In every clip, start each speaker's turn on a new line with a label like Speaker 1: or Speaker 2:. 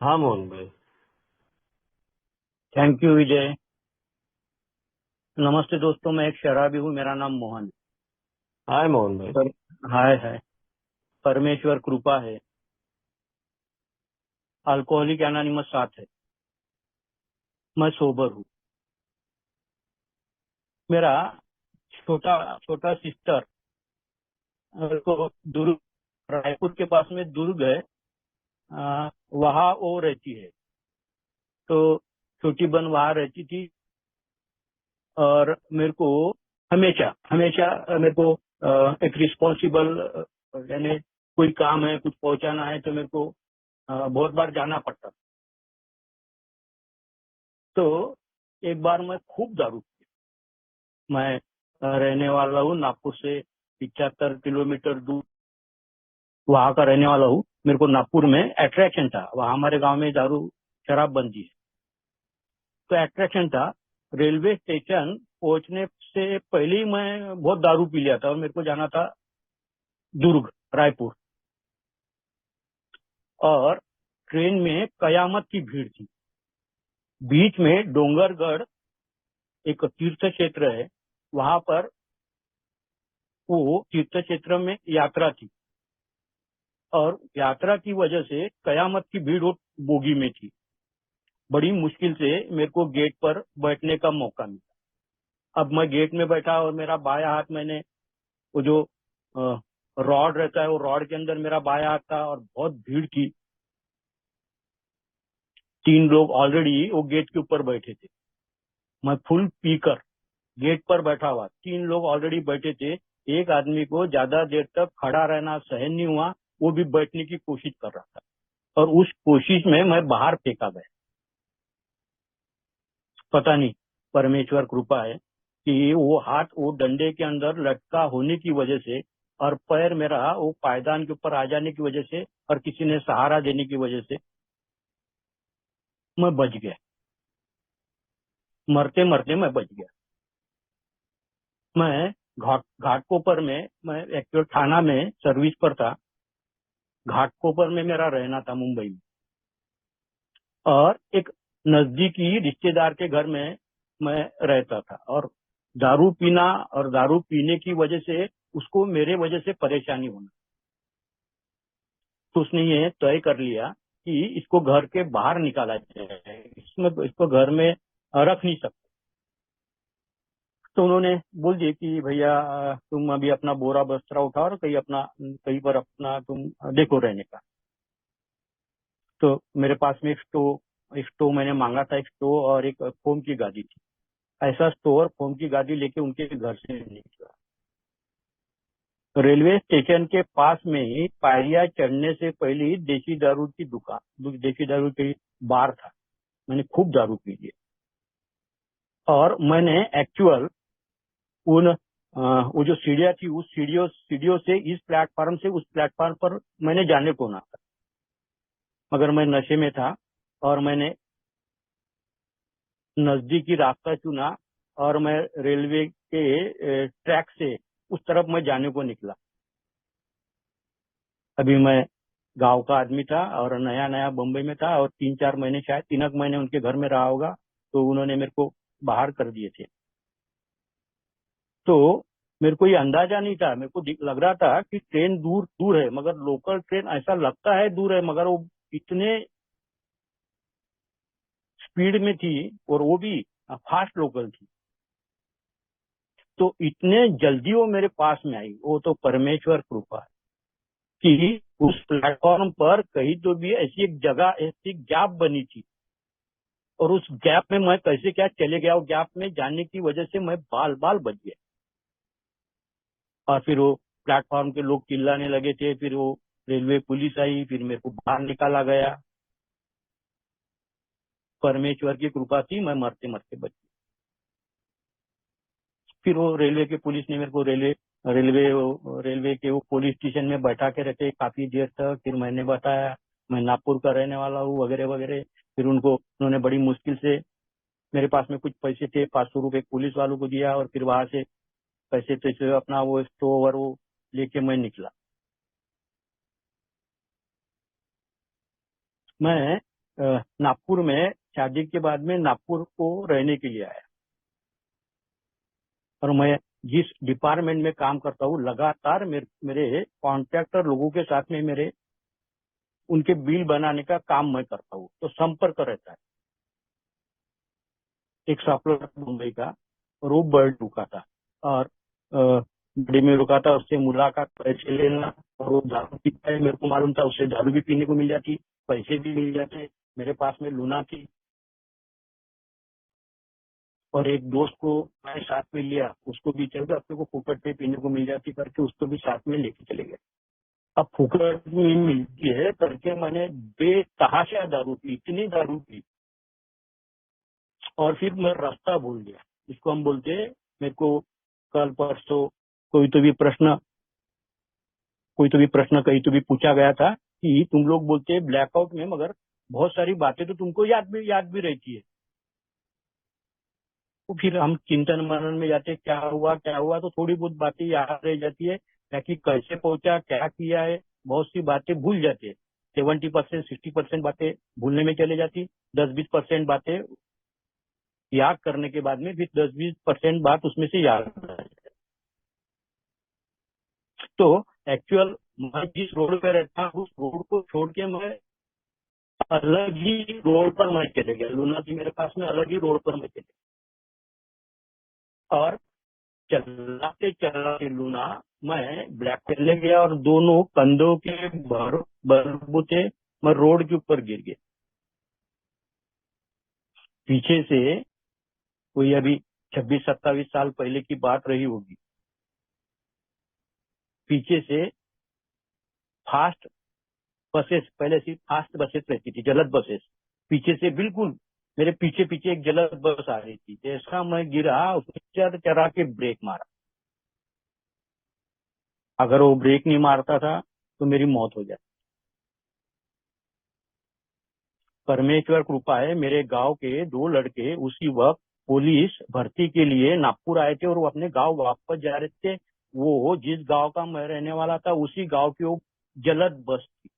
Speaker 1: हाँ मोहन भाई।
Speaker 2: Thank you विजय। नमस्ते दोस्तों, मैं एक शराबी हूँ, मेरा नाम मोहन
Speaker 1: हाय मोहन भाई।
Speaker 2: पर हाय है। परमेश्वर कृपा है। अल्कोहलिक एनोनिमस साथ है। मैं सोबर हूँ। मेरा छोटा छोटा सिस्टर को दुर्ग, रायपुर के पास में दुर्ग है। वहाँ वो रहती है। तो छोटी बहन वहाँ रहती थी। और मेरे को हमेशा हमेशा मेरे को एक रिस्पॉन्सिबल, यानी कोई काम है, कुछ पहुंचाना है, तो मेरे को बहुत बार जाना पड़ता। तो एक बार मैं खूब दारू पी। मैं रहने वाला हूँ नागपुर से 75 किलोमीटर दूर, वहां का रहने वाला हूँ। मेरे को नागपुर में अट्रैक्शन था, वहां हमारे गांव में दारू शराब बनती है। तो अट्रैक्शन था। रेलवे स्टेशन पहुंचने से पहले ही मैं बहुत दारू पी लिया था और मेरे को जाना था दुर्ग, रायपुर। और ट्रेन में कयामत की भीड़ थी। बीच में डोंगरगढ़ एक तीर्थ क्षेत्र है, वहां पर वो तीर्थ क्षेत्र में यात्रा थी। और यात्रा की वजह से कयामत की भीड़ वो बोगी में थी। बड़ी मुश्किल से मेरे को गेट पर बैठने का मौका मिला। अब मैं गेट में बैठा और मेरा बायां हाथ, मैंने वो जो रॉड रहता है, वो रॉड के अंदर मेरा बायां हाथ था और बहुत भीड़ थी। 3 लोग ऑलरेडी वो गेट के ऊपर बैठे थे। मैं फुल पीकर गेट पर बैठा हुआ, 3 लोग ऑलरेडी बैठे थे। एक आदमी को ज्यादा देर तक खड़ा रहना सहन नहीं हुआ, वो भी बैठने की कोशिश कर रहा था। और उस कोशिश में मैं बाहर फेंका गया। पता नहीं, परमेश्वर कृपा है कि वो हाथ वो डंडे के अंदर लटका होने की वजह से और पैर मेरा वो पायदान के ऊपर आ जाने की वजह से और किसी ने सहारा देने की वजह से मैं बच गया। मरते मरते मैं बच गया। मैं घाटकोपर में, मैं एक्चुअल थाना में सर्विस पर था। घाटकोपर में मेरा रहना था, मुंबई में। और एक नजदीकी रिश्तेदार के घर में मैं रहता था। और दारू पीना और दारू पीने की वजह से उसको मेरे वजह से परेशानी होना। तो उसने ये तय कर लिया कि इसको घर के बाहर निकाला जाए, इसको घर में रख नहीं सकते। तो उन्होंने बोल दिया कि भैया, तुम अभी अपना बोरा बस्ता उठाओ और कहीं पर अपना तुम देखो रहने का। तो मेरे पास में एक स्टोव मैंने मांगा था, एक स्टोव और एक फोम की गादी थी। ऐसा स्टोव और फोम की गादी लेके उनके घर से निकला। रेलवे स्टेशन के पास में ही पायरिया चढ़ने से पहले ही देसी दारू की बार था। मैंने खूब दारू पी ली। और मैंने एक्चुअल उन वो जो सीढ़ियां थी, उस सीढ़ियों से इस प्लेटफॉर्म से उस प्लेटफॉर्म पर मैंने जाने को ना था। मगर मैं नशे में था और मैंने नजदीकी रास्ता चुना और मैं रेलवे के ट्रैक से उस तरफ मैं जाने को निकला। अभी मैं गांव का आदमी था और नया नया बम्बई में था और 3-4 महीने, शायद 3 महीने उनके घर में रहा होगा। तो उन्होंने मेरे को बाहर कर दिए थे। तो मेरे को ये अंदाजा नहीं था। मेरे को लग रहा था कि ट्रेन दूर दूर है, मगर लोकल ट्रेन ऐसा लगता है दूर है, मगर वो इतने स्पीड में थी और वो भी फास्ट लोकल थी। तो इतने जल्दी वो मेरे पास में आई, वो तो परमेश्वर कृपा है कि उस प्लेटफॉर्म पर कहीं तो भी ऐसी एक जगह, ऐसी गैप बनी थी। और उस गैप में मैं कैसे क्या चले गया, वो गैप में जाने की वजह से मैं बाल बाल बच गया। और फिर वो प्लेटफॉर्म के लोग चिल्लाने लगे थे, फिर वो रेलवे पुलिस आई, फिर मेरे को बाहर निकाला गया। परमेश्वर की कृपा थी, मैं मरते मरते बच गया। फिर वो रेलवे के पुलिस ने मेरे को रेलवे के वो पुलिस स्टेशन में बैठा के रखे काफी देर तक। फिर मैंने बताया मैं नागपुर का रहने वाला हूँ, वगैरह वगैरह। फिर उन्होंने बड़ी मुश्किल से, मेरे पास में कुछ पैसे थे, 500 रुपए पुलिस वालों को दिया और फिर वहां से पैसे तैसे अपना वो स्टोव और वो लेके मैं निकला। मैं नागपुर में शादी के बाद में नागपुर को रहने के लिए आया। और मैं जिस डिपार्टमेंट में काम करता हूँ लगातार मेरे कॉन्ट्रैक्टर लोगों के साथ में मेरे उनके बिल बनाने का काम मैं करता हूँ, तो संपर्क रहता है। एक सप्लायर मुंबई का, और वो बर्ड रुका था और बड़ी में रुका था, उससे मुलाकात, पैसे लेना, और वो दारू पीता है, मेरे को मालूम था। उससे दारू भी पीने को मिल जाती, पैसे भी मिल जाते। मेरे पास में लूना थी, और एक दोस्त को मैंने साथ में लिया, उसको भी चल अपने को फुकट पे पीने को मिल जाती करके उसको भी साथ में लेके चले गए। अब फुकट में मिलती है करके मैंने बेतहाशा दारू पी, इतनी दारू पी, और फिर मैं रास्ता भूल गया। इसको हम बोलते हैं, मेरे को कल परसों कोई तो भी प्रश्न कहीं तो भी पूछा गया था कि तुम लोग बोलते हैं ब्लैकआउट में, मगर बहुत सारी बातें तो तुमको याद भी रहती है। तो फिर हम चिंतन मनन में जाते, क्या हुआ तो थोड़ी बहुत बातें याद रह जाती है, ताकि कैसे पहुंचा, क्या किया है, बहुत सी बातें भूल जाते हैं। 70% 60% बातें भूलने में चले जाती, 10-20% बातें याद करने के बाद में फिर 10-20% बात उसमें से याद आ जाती है। तो एक्चुअल मैं जिस रोड पे रहता हूँ उस रोड को छोड़ के मैं अलग ही रोड पर मैं चले गया। लूना थी मेरे पास में, अलग ही रोड पर मैं चले गया, और चलाते चलाते लूना मैं ब्लैक चले गया, और दोनों कंधों के बलबूते मैं रोड के ऊपर गिर गया। पीछे से कोई अभी 26-27 साल पहले की बात रही होगी, पीछे से फास्ट बसेस, पहले से फास्ट बसेस रहती थी, जलद बसेस, पीछे से बिल्कुल मेरे पीछे पीछे एक जलद बस आ रही थी। जैसा मैं गिरा, उसने चर चरा के ब्रेक मारा। अगर वो ब्रेक नहीं मारता था तो मेरी मौत हो जाती। परमेश्वर कृपा है, मेरे गांव के 2 लड़के उसी वक्त पुलिस भर्ती के लिए नागपुर आए थे, और वो अपने गांव वापस जा रहे थे। वो जिस गांव का मैं रहने वाला था उसी गांव की वो जलद बस थी।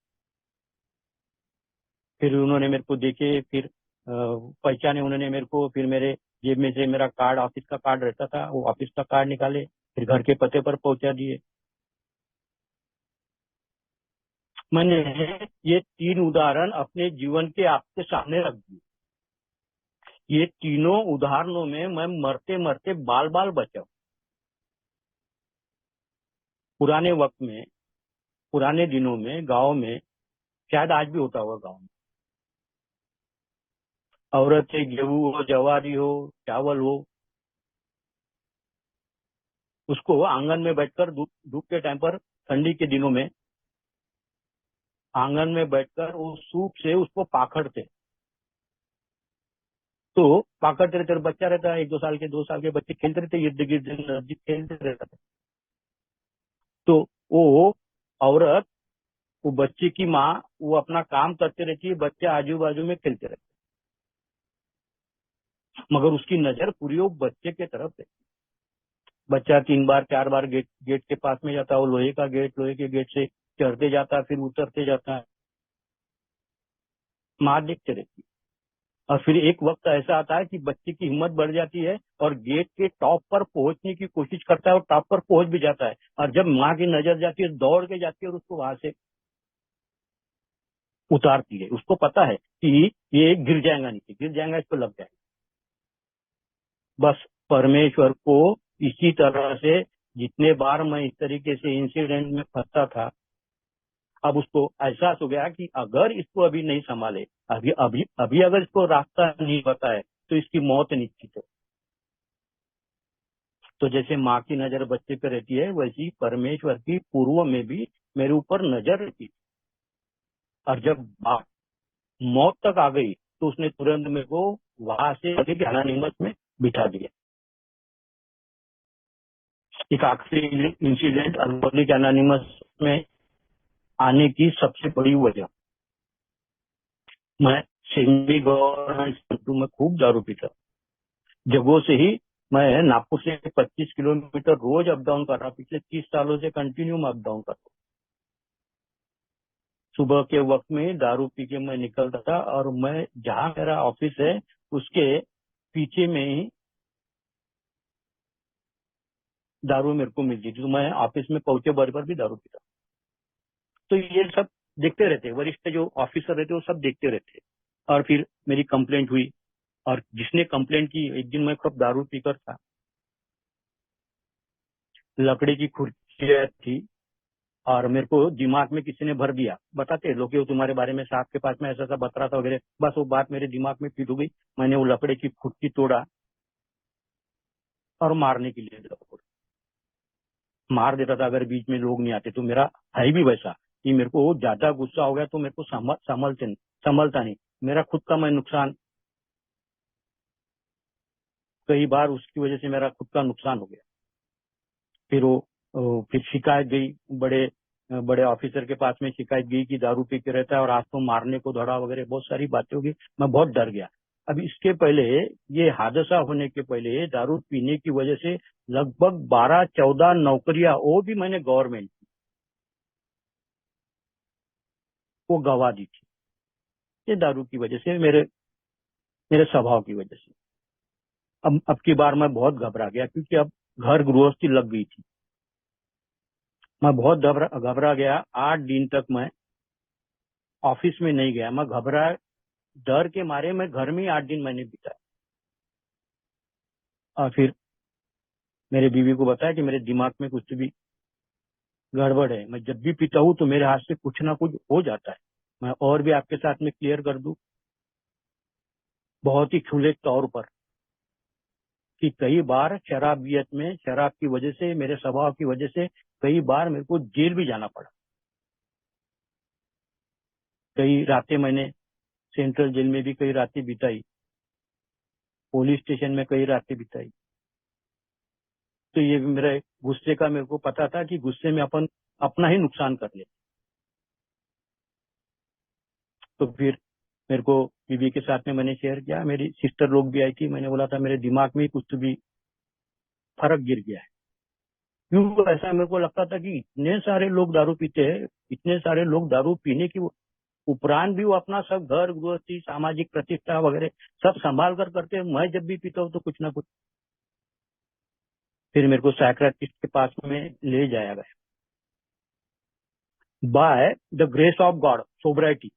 Speaker 2: फिर उन्होंने मेरे को देखे, फिर पहचाने उन्होंने मेरे को, फिर मेरे जेब में से मेरा कार्ड, ऑफिस का कार्ड रहता था, वो ऑफिस का कार्ड निकाले, फिर घर के पते पर पहुंचा दिए। मैंने ये 3 उदाहरण अपने जीवन के आपके सामने रख दिए। ये तीनों उदाहरणों में मैं मरते मरते बाल बाल बचा हूं। पुराने वक्त में, पुराने दिनों में गांव में, शायद आज भी होता होगा गांव में, औरतें गेहूं हो, जवारी हो, चावल हो, उसको आंगन में बैठकर धूप के टाइम पर, ठंडी के दिनों में आंगन में बैठकर वो सूप से उसको पाखड़ते। तो पाखड़ते रहते, बच्चा रहता है, 1-2 साल के, 2 साल के बच्चे खेलते रहते, इर्द गिर्द नजदीक खेलते रहते थे। तो वो औरत, वो बच्चे की माँ, वो अपना काम करते रहती है, बच्चे आजू बाजू में खेलते रहते, मगर उसकी नजर पूरी वो बच्चे के तरफ है। बच्चा 3-4 बार गेट गेट के पास में जाता है, वो लोहे के गेट से चढ़ते जाता है, फिर उतरते जाता है, माँ देखते रहती है। और फिर एक वक्त ऐसा आता है कि बच्चे की हिम्मत बढ़ जाती है, और गेट के टॉप पर पहुंचने की कोशिश करता है, और टॉप पर पहुंच भी जाता है, और जब माँ की नजर जाती है दौड़ के जाती है और उसको वहां से उतारती है। उसको पता है कि ये गिर जाएगा, नीचे गिर जाएगा, इसको लग जाएगा। बस परमेश्वर को इसी तरह से जितने बार मैं इस तरीके से इंसिडेंट में फंसता था, अब उसको एहसास हो गया कि अगर इसको अभी नहीं संभाले, अभी अभी अभी अगर इसको रास्ता नहीं बताए तो इसकी मौत निश्चित है। तो जैसे माँ की नजर बच्चे पे रहती है, वैसी परमेश्वर की पूर्व में भी मेरे ऊपर नजर रहती है। और जब बात मौत तक आ गई तो उसने तुरंत मेरे को वहां से एनानिमस में बिठा दिया। एक आखिरी इंसिडेंट पब्लिक एनानिमस में आने की सबसे बड़ी वजह, मैं सेमी गवर्नमेंट स्कूल में खूब दारू पीता। जगहों से ही मैं नागपुर से 25 किलोमीटर रोज अप डाउन कर रहा, पिछले 30 सालों से कंटिन्यू में अप डाउन कर रहा। सुबह के वक्त में दारू पी के मैं निकलता था, और मैं जहाँ मेरा ऑफिस है उसके पीछे में ही दारू मेरे को मिलती थी, तो मैं ऑफिस में पहुंचे बराबर भी दारू पीता। तो ये सब देखते रहते, वरिष्ठ जो ऑफिसर रहते वो सब देखते रहते। और फिर मेरी कंप्लेंट हुई, और जिसने कंप्लेंट की, एक दिन मैं कब दारू पीकर था, लकड़ी की कुर्सी थी, और मेरे को दिमाग में किसी ने भर दिया, बताते लोग कि वो तुम्हारे बारे में साहब के पास में ऐसा ऐसा बता रहा था वगैरह। बस वो बात मेरे दिमाग में फिट हो गई, मैंने वो लकड़ी की कुर्सी तोड़ा और मारने के लिए दौड़ा। मार देता था अगर बीच में लोग नहीं आते। तो मेरा है भी वैसा कि मेरे को ज्यादा गुस्सा हो गया तो मेरे को संभलता नहीं। मेरा खुद का मैं नुकसान, कई बार उसकी वजह से मेरा खुद का नुकसान हो गया। फिर फिर शिकायत गई, बड़े बड़े ऑफिसर के पास में शिकायत गई कि दारू पी के रहता है और आज तो मारने को दौड़ा वगैरह, बहुत सारी बातें होगी। मैं बहुत डर गया। अब इसके पहले, ये हादसा होने के पहले, दारू पीने की वजह से लगभग 12-14 नौकरियां, वो भी मैंने गवर्नमेंट को गवा दी थी, ये दारू की वजह से, मेरे मेरे स्वभाव की वजह से। अब की बार मैं बहुत घबरा गया, क्योंकि अब घर गृहस्थी लग गई थी। मैं बहुत घबरा गया। 8 दिन तक मैं ऑफिस में नहीं गया। मैं घबरा, डर के मारे मैं घर में ही 8 दिन मैंने बिताया। और फिर मेरे बीवी को बताया कि मेरे दिमाग में कुछ भी गड़बड़ है, मैं जब भी पीता हूँ तो मेरे हाथ से कुछ ना कुछ हो जाता है। मैं और भी आपके साथ में क्लियर कर दूं, बहुत ही खुले तौर पर, कि कई बार शराबियत में, शराब की वजह से, मेरे स्वभाव की वजह से कई बार मेरे को जेल भी जाना पड़ा। कई रातें मैंने सेंट्रल जेल में भी कई रातें बिताई, पुलिस स्टेशन में कई रातें बिताई। तो ये भी मेरा गुस्से का, मेरे को पता था कि गुस्से में अपन अपना ही नुकसान कर ले। तो फिर मेरे को बीबी के साथ में मैंने शेयर किया, मेरी सिस्टर लोग भी आई थी। मैंने बोला था मेरे दिमाग में कुछ भी फर्क गिर गया है। क्यों ऐसा मेरे को लगता था कि इतने सारे लोग दारू पीते हैं, इतने सारे लोग दारू पीने की उपरांत भी वो अपना सब घर गृहस्थी, सामाजिक प्रतिष्ठा वगैरह सब संभाल कर करते हैं, मैं जब भी पीता हूँ तो कुछ ना कुछ। फिर मेरे को साइकियाट्रिस्ट के पास में ले जाया गया। By the grace of God, sobriety.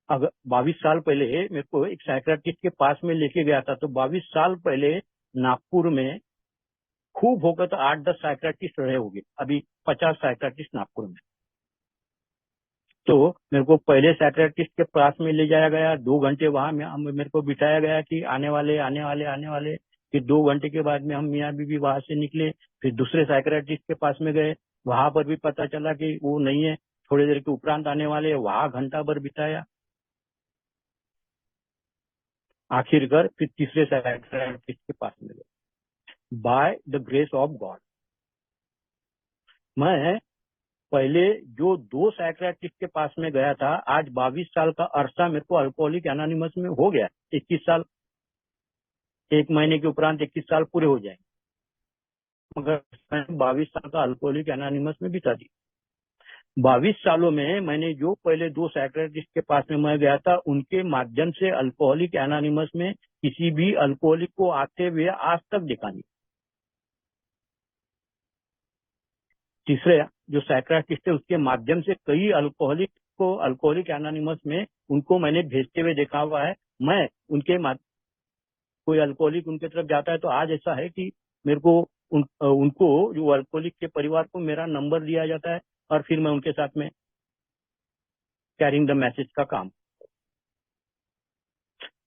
Speaker 2: अगर 22 साल पहले मेरे को एक साइकियाट्रिस्ट के पास में लेके गया था, तो 22 साल पहले नागपुर में खूब होकर तो 8-10 साइकियाट्रिस्ट रहे होंगे, अभी 50 साइकियाट्रिस्ट नागपुर में। तो मेरे को पहले साइकियाट्रिस्ट के पास में ले जाया गया, 2 घंटे वहां मेरे को बिठाया गया कि आने वाले आने वाले आने वाले। फिर 2 घंटे के बाद में हम मियाँ बीबी वहां से निकले, फिर दूसरे साइकियाट्रिस्ट के पास में गए, वहां पर भी पता चला कि वो नहीं है, थोड़ी देर के उपरांत आने वाले, वहां घंटा भर बिताया। आखिरकार फिर तीसरे साइकियाट्रिस्ट के पास में गए, bye the grace of God. मैं पहले जो 2 साइकियाट्रिस्ट के पास में गया था, आज 22 साल का अरसा मेरे को अल्कोहलिक एनोनिमस में हो गया। 21 साल, 1 महीने के उपरांत 21 साल पूरे हो जाएंगे, मगर मैंने 22 साल का अल्कोहलिक एनोनिमस में बिता दी। 22 सालों में मैंने जो पहले 2 साइकियाट्रिस्ट के पास में मैं गया था, उनके माध्यम से अल्कोहलिक एनोनिमस में किसी भी अल्कोहलिक को आते हुए आज तक देखा नहीं। तीसरे जो साइकियाट्रिस्ट है, उसके माध्यम से कई अल्कोहलिक को अल्कोहलिक एनोनिमस में उनको मैंने भेजते हुए देखा हुआ है। मैं उनके कोई अल्कोहलिक उनके तरफ जाता है तो आज ऐसा है कि मेरे को उनको, जो अल्कोहलिक के परिवार को मेरा नंबर दिया जाता है, और फिर मैं उनके साथ में कैरिंग द मैसेज का काम,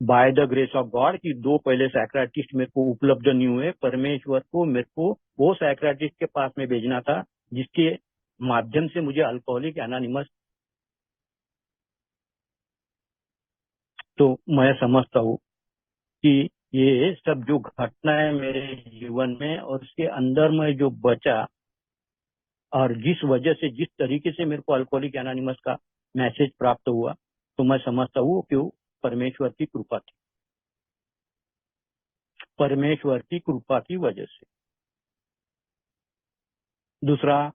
Speaker 2: bye the grace of God, कि 2 पहले साइकियाट्रिस्ट मेरे को उपलब्ध नहीं हुए, परमेश्वर को मेरे को वो साइकियाट्रिस्ट के पास में भेजना था जिसके माध्यम से मुझे अल्कोहलिक एनोनिमस। तो मैं समझता हूँ कि ये सब जो घटना है मेरे जीवन में, और उसके अंदर मैं जो बचा, और जिस वजह से, जिस तरीके से मेरे को अल्कोहलिक एनोनिमस का मैसेज प्राप्त हुआ, तो मैं समझता हूँ कि वो परमेश्वर की कृपा थी, परमेश्वर की कृपा की वजह से। दूसरा,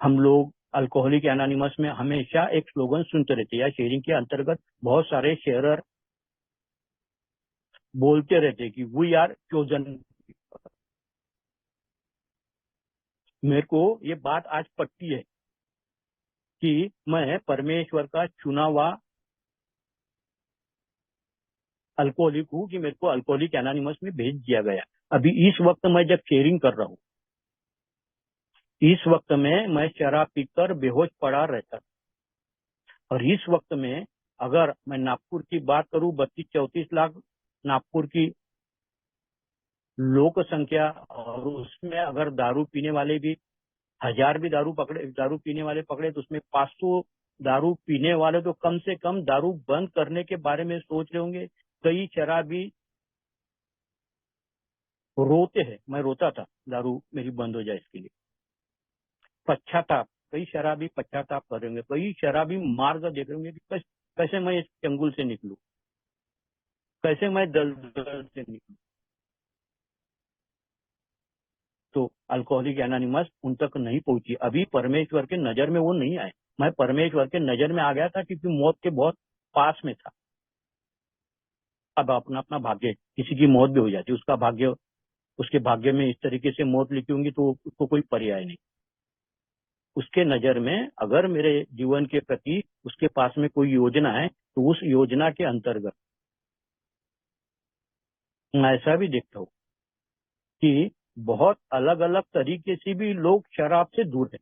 Speaker 2: हम लोग अल्कोहलिक एनोनिमस में हमेशा एक स्लोगन सुनते रहते, या शेयरिंग के अंतर्गत बहुत सारे शेयरर बोलते रहते कि वी आर चोजन। मेरे को ये बात आज पटती है कि मैं परमेश्वर का चुना हुआ अल्कोहलिक हूं, कि मेरे को अल्कोहलिक एनोनिमस में भेज दिया गया। अभी इस वक्त मैं जब शेयरिंग कर रहा हूं, इस वक्त में मैं शराब पीकर बेहोश पड़ा रहता, और इस वक्त में अगर मैं नागपुर की बात करूं, 32-34 लाख नागपुर की लोक संख्या, और उसमें अगर दारू पीने वाले भी 1000 भी दारू पीने वाले पकड़े, तो उसमें 500 दारू पीने वाले तो कम से कम दारू बंद करने के बारे में सोच रहे होंगे। कई शराबी रोते हैं, मैं रोता था दारू मेरी बंद हो जाए इसके लिए। पश्चाताप, कई शराबी पश्चाताप करेंगे, कई शराबी मार्ग देख रहे होंगे कि कैसे मैं इस चंगुल से निकलूं, कैसे मैं दलदल से निकलूं। तो अल्कोहलिक एनोनिमस उन तक नहीं पहुंची, अभी परमेश्वर के नजर में वो नहीं आए। मैं परमेश्वर के नजर में आ गया था क्योंकि मौत के बहुत पास में था। अब अपना अपना भाग्य, किसी की मौत भी हो जाती, उसका भाग्य, उसके भाग्य में इस तरीके से मौत लिखी होंगी तो उसको कोई पर्याय नहीं। उसके नजर में अगर मेरे जीवन के प्रति उसके पास में कोई योजना है, तो उस योजना के अंतर्गत मैं ऐसा भी देखता हूँ कि बहुत अलग अलग तरीके से भी लोग शराब से दूर हैं,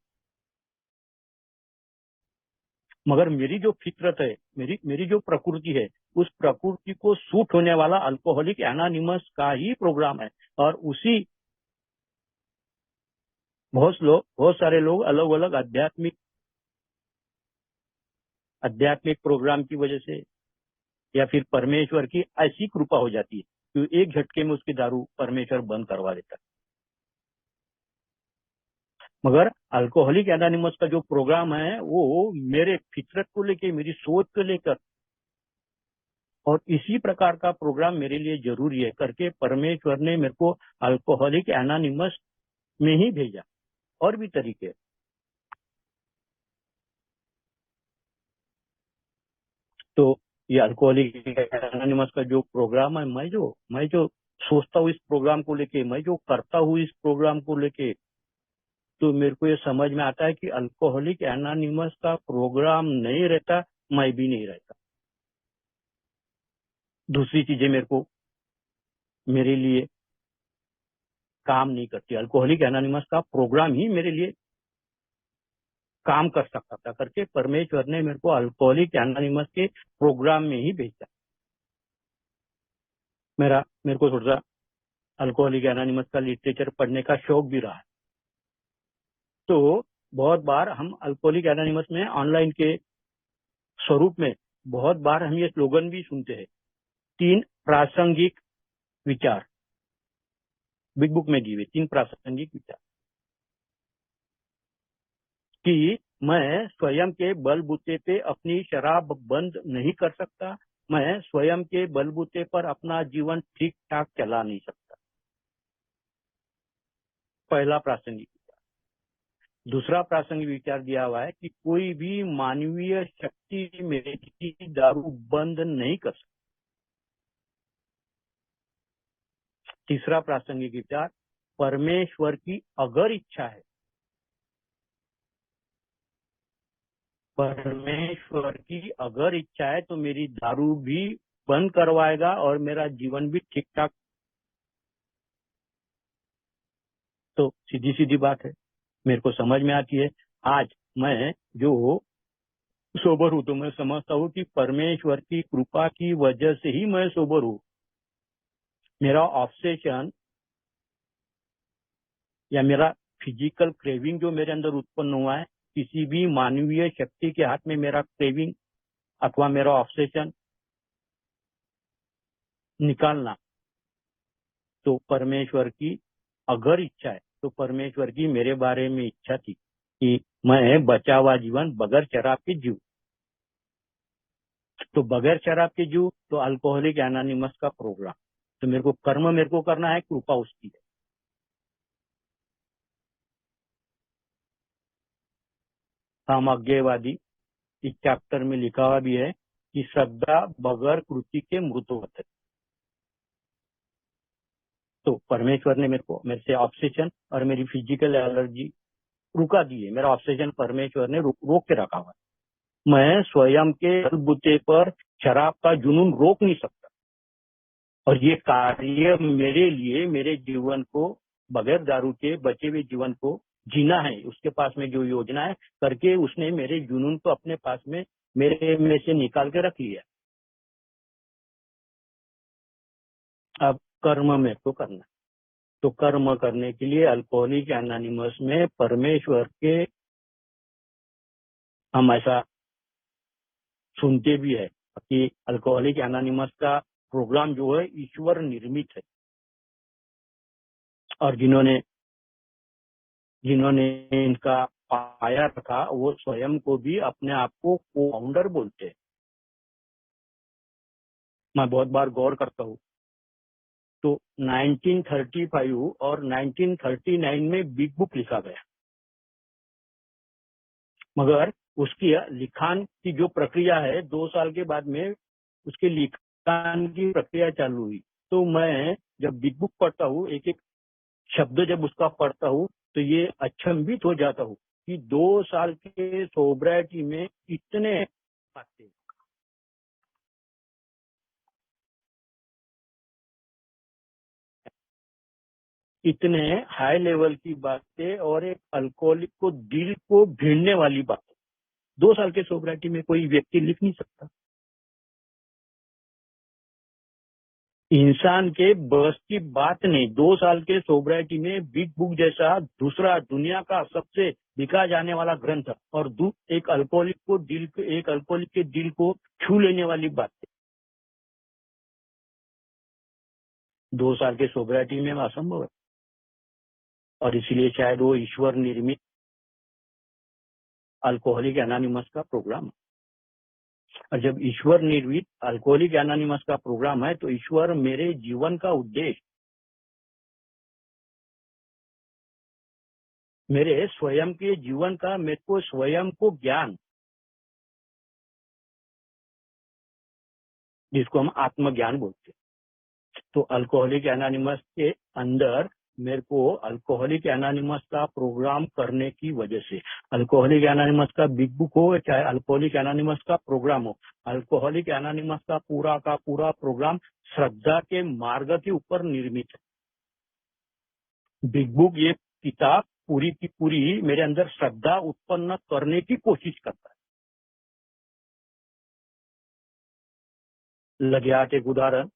Speaker 2: मगर मेरी जो फितरत है, मेरी जो प्रकृति है, उस प्रकृति को सूट होने वाला अल्कोहलिक एनोनिमस का ही प्रोग्राम है। और उसी बहुत सारे लोग अलग अलग आध्यात्मिक प्रोग्राम की वजह से, या फिर परमेश्वर की ऐसी कृपा हो जाती है कि एक झटके में उसकी दारू परमेश्वर बंद करवा देता है। मगर अल्कोहलिक एनोनिमस का जो प्रोग्राम है वो मेरे फितरत को लेके, मेरी सोच को लेकर, और इसी प्रकार का प्रोग्राम मेरे लिए जरूरी है करके परमेश्वर ने मेरे को अल्कोहलिक एनोनिमस में ही भेजा। और भी तरीके, तो ये अल्कोहलिक एनोनिमस का जो प्रोग्राम है, मैं जो सोचता हूँ इस प्रोग्राम को लेके, मैं जो करता हूँ इस प्रोग्राम को लेके, तो मेरे को ये समझ में आता है कि अल्कोहलिक एनोनिमस का प्रोग्राम नहीं रहता, मैं भी नहीं रहता। दूसरी चीजें मेरे को, मेरे लिए काम नहीं करती, अल्कोहलिक एनोनिमस का प्रोग्राम ही मेरे लिए काम कर सकता था करके परमेश्वर ने मेरे को अल्कोहलिक एनोनिमस के प्रोग्राम में ही भेजा। मेरे को थोड़ा सा अल्कोहलिक एनोनिमस का लिटरेचर पढ़ने का शौक भी रहा है। तो बहुत बार हम अल्कोहलिक एनोनिमस में ऑनलाइन के स्वरूप में बहुत बार हम ये स्लोगन भी सुनते हैं, 3 प्रासंगिक विचार, बिग बुक में दिए हुए 3 प्रासंगिक विचार, कि मैं स्वयं के बलबूते पे अपनी शराब बंद नहीं कर सकता, मैं स्वयं के बलबूते पर अपना जीवन ठीक ठाक चला नहीं सकता। पहला प्रासंगिक विचार। दूसरा प्रासंगिक विचार दिया हुआ है कि कोई भी मानवीय शक्ति मेरी दारू बंद नहीं कर सकती। तीसरा प्रासंगिक विचार, परमेश्वर की अगर इच्छा है, परमेश्वर की अगर इच्छा है तो मेरी दारू भी बंद करवाएगा और मेरा जीवन भी ठीक ठाक। तो सीधी सीधी बात है, मेरे को समझ में आती है। आज मैं जो सोबर हूं, तो मैं समझता हूँ कि परमेश्वर की कृपा की वजह से ही मैं सोबर हूँ। मेरा ऑब्सेशन या मेरा फिजिकल क्रेविंग जो मेरे अंदर उत्पन्न हुआ है, किसी भी मानवीय शक्ति के हाथ में मेरा क्रेविंग अथवा मेरा ऑब्सेशन निकालना, तो परमेश्वर की अगर इच्छा है, तो परमेश्वर की मेरे बारे में इच्छा थी कि मैं बचा हुआ जीवन बगैर शराब के जीव। तो बगैर शराब के जीव, तो अल्कोहलिक एनोनिमस का प्रोग्राम, तो मेरे को कर्म मेरे को करना है, कृपा उसकी है। सामज्ञवादी इस चैप्टर में लिखा हुआ भी है कि श्रद्धा बगैर कृति के मृत होते। तो परमेश्वर ने मेरे से ऑब्सेशन और मेरी फिजिकल एलर्जी रुका दी है। मेरा ऑब्सेशन परमेश्वर ने रोक के रखा हुआ है। मैं स्वयं के बलबूते पर शराब का जुनून रोक नहीं सकता, और ये कार्य मेरे लिए मेरे जीवन को बगैर दारू के बचे हुए जीवन को जीना है। उसके पास में जो योजना है करके उसने मेरे जुनून को अपने पास में मेरे में से निकाल के रख लिया। अब कर्म मेरे को करना है। तो कर्म करने के लिए अल्कोहलिक एनोनिमस में परमेश्वर के, हम ऐसा सुनते भी है कि अल्कोहलिक एनोनिमस का प्रोग्राम जो है ईश्वर निर्मित है, और जिन्होंने इनका पाया रखा वो स्वयं को भी अपने आप को फाउंडर बोलते हैं। मैं बहुत बार गौर करता हूँ, तो 1935 और 1939 में बिग बुक लिखा गया, मगर उसकी लिखान की जो प्रक्रिया है 2 साल के बाद में उसके लिखान की प्रक्रिया चालू हुई। तो मैं जब बिग बुक पढ़ता हूँ, एक एक शब्द जब उसका पढ़ता हूँ, तो ये अचंभित हो जाता हूँ कि 2 साल के सोब्राइटी में इतने बातें, इतने हाई लेवल की बातें और एक अल्कोहलिक को दिल को भिड़ने वाली बातें 2 साल के सोब्राइटी में कोई व्यक्ति लिख नहीं सकता। इंसान के बस की बात नहीं। 2 साल के सोब्राइटी में बिग बुक जैसा दूसरा दुनिया का सबसे बिका जाने वाला ग्रंथ और एक अल्कोहलिक के दिल को छू लेने वाली बात है। 2 साल के सोब्राइटी में असंभव है, और इसलिए शायद वो ईश्वर निर्मित अल्कोहलिक एनोनिमस का प्रोग्राम है। और जब ईश्वर निर्मित अल्कोहलिक एनोनिमस का प्रोग्राम है, तो ईश्वर मेरे जीवन का उद्देश्य, मेरे स्वयं के जीवन का, मेरे को स्वयं को ज्ञान, जिसको हम आत्मज्ञान बोलते हैं। तो अल्कोहलिक एनोनिमस के अंदर मेरे को अल्कोहलिक एनोनिमस का प्रोग्राम करने की वजह से, अल्कोहलिक एनोनिमस का बिग बुक हो चाहे अल्कोहलिक एनोनिमस का प्रोग्राम हो, अल्कोहलिक एनोनिमस का पूरा प्रोग्राम श्रद्धा के मार्ग के ऊपर निर्मित है। बिग बुक ये किताब पूरी की पूरी मेरे अंदर श्रद्धा उत्पन्न करने की कोशिश करता है। लगे हाथ एक उदाहरण,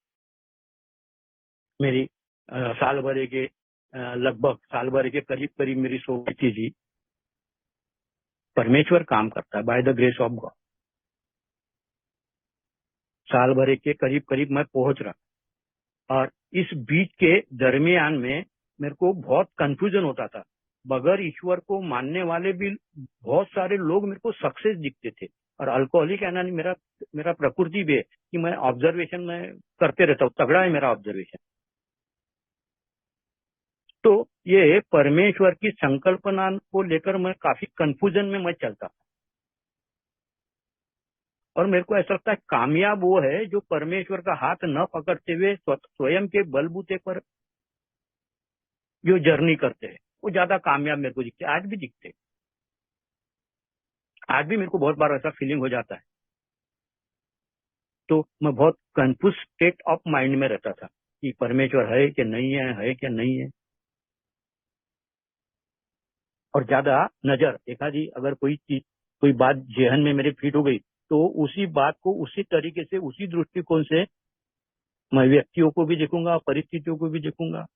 Speaker 2: मेरी साल भर के लगभग साल भर के करीब मेरी सोची थी। परमेश्वर काम करता है bye the grace of God. साल भर के करीब मैं पहुंच रहा, और इस बीच के दरमियान में मेरे को बहुत कंफ्यूजन होता था। बगैर ईश्वर को मानने वाले भी बहुत सारे लोग मेरे को सक्सेस दिखते थे, और अल्कोहलिक एनोनिमस मेरा प्रकृति भी है कि मैं ऑब्जर्वेशन में करते रहता हूँ, तगड़ा है मेरा ऑब्जर्वेशन। तो ये परमेश्वर की संकल्पना को लेकर मैं काफी कंफ्यूजन में मैं चलता, और मेरे को ऐसा लगता है कामयाब वो है जो परमेश्वर का हाथ न पकड़ते हुए स्वयं के बलबूते पर जो जर्नी करते हैं, वो ज्यादा कामयाब मेरे को दिखते, आज भी दिखते। आज भी मेरे को बहुत बार ऐसा फीलिंग हो जाता है। तो मैं बहुत कंफ्यूज स्टेट ऑफ माइंड में रहता था कि परमेश्वर है कि नहीं है कि नहीं है। और ज्यादा नजर एकाधी अगर कोई बात जेहन में मेरे फिट हो गई, तो उसी बात को उसी तरीके से उसी दृष्टिकोण से मैं व्यक्तियों को भी देखूंगा, परिस्थितियों को भी देखूंगा।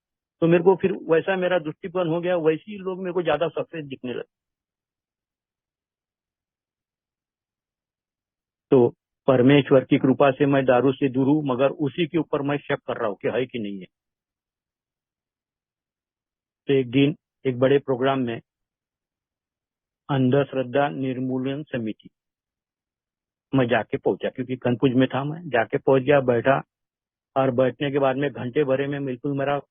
Speaker 2: तो मेरे को फिर वैसा मेरा दृष्टिकोण हो गया, वैसे ही लोग मेरे को ज्यादा सक्सेस दिखने लगे। तो परमेश्वर की कृपा से मैं दारू से दूर हूं, मगर उसी के ऊपर मैं शक कर रहा हूं कि है कि नहीं है। तो एक दिन एक बड़े प्रोग्राम में अंधश्रद्धा निर्मूलन समिति मैं जाके पहुंचा, क्योंकि कंफ्यूज में था। मैं जाके पहुंच गया, बैठा, और बैठने के बाद में घंटे भरे में बिल्कुल मेरा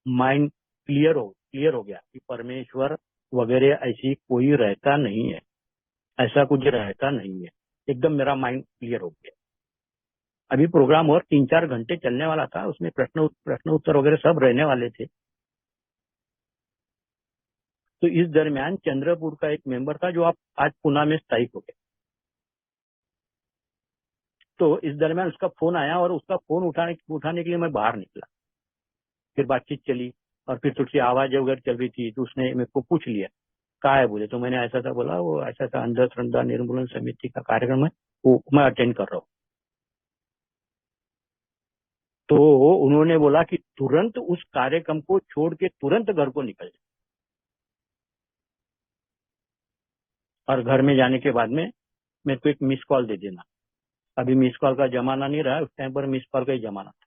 Speaker 2: माइंड क्लियर हो गया कि परमेश्वर वगैरह ऐसी कोई रहता नहीं है। ऐसा कुछ रहता नहीं है। एकदम मेरा माइंड क्लियर हो गया। अभी प्रोग्राम और 3-4 घंटे चलने वाला था, उसमें प्रश्न उत्तर वगैरह सब रहने वाले थे। तो इस दरमियान चंद्रपुर का एक मेंबर था जो आप आज पुणे में स्थायिक हो गया। तो इस दरमियान उसका फोन आया और उसका फोन उठाने के लिए मैं बाहर निकला। फिर बातचीत चली और फिर थोड़ी सी आवाज वगैरह चल रही थी, तो उसने मेरे को पूछ लिया कहा है बोले। तो मैंने ऐसा था बोला, वो ऐसा था अंधश्रद्धा निर्मूलन समिति का कार्यक्रम है, वो मैं अटेंड कर रहा हूँ। तो उन्होंने बोला कि तुरंत उस कार्यक्रम को छोड़ के तुरंत घर को निकल जाए, और घर में जाने के बाद में मेरे को एक मिस कॉल दे देना। अभी मिस कॉल का जमाना नहीं रहा, उस टाइम पर मिस कॉल का ही जमाना था।